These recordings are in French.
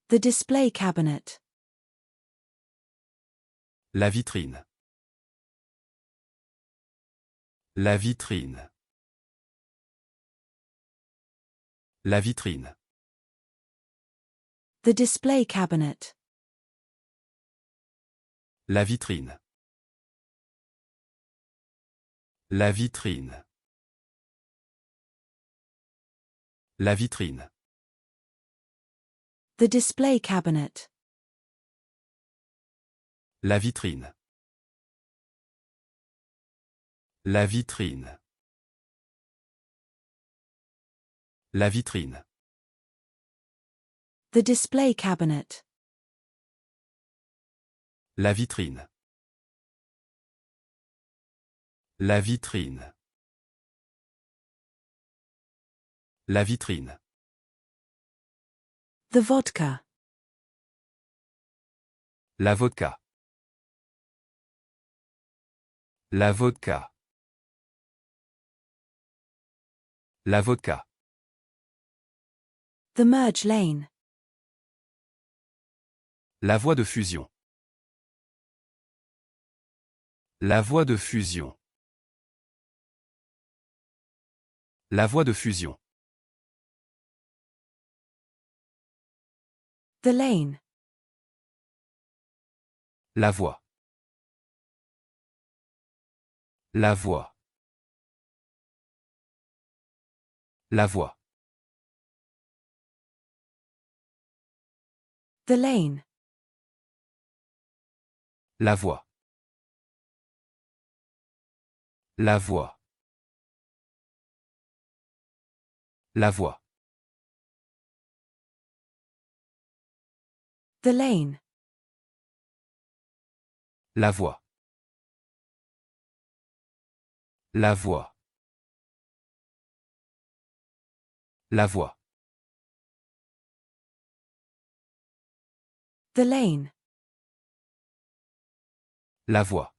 The display cabinet. La vitrine. La vitrine. La vitrine. The display cabinet. La vitrine. La vitrine. La vitrine. The display cabinet. La vitrine. La vitrine. La vitrine. The display cabinet. La vitrine. La vitrine. La vitrine. The vodka. La vodka. La vodka. La vodka. The merge lane. La voie de fusion. La voie de fusion. La voie de fusion. The lane. La voie. La voie. La voie. The lane. La voie. La voie. La voie. The lane. La voie. La voie. La voie. The lane. La voie.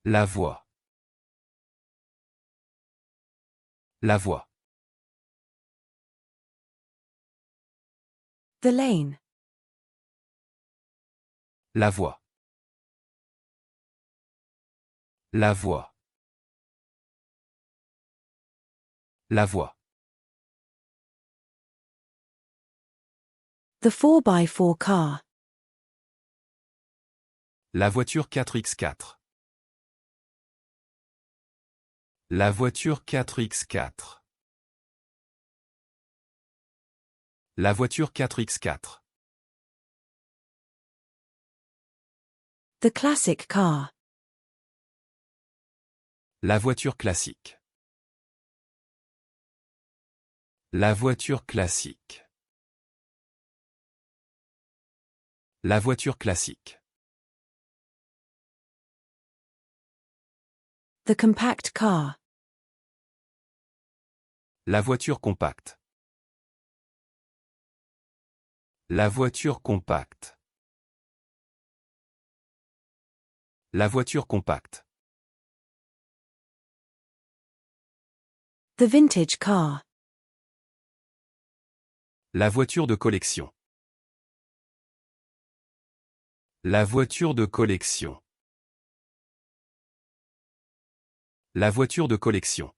La voie. La voie. The lane. La voie. La voie. La voie. The 4x4 car. La voiture 4x4. La voiture 4x4. La voiture 4x4. The classic car. La voiture classique. La voiture classique. La voiture classique. The compact car. La voiture compacte. La voiture compacte. La voiture compacte. The vintage car. La voiture de collection. La voiture de collection. La voiture de collection.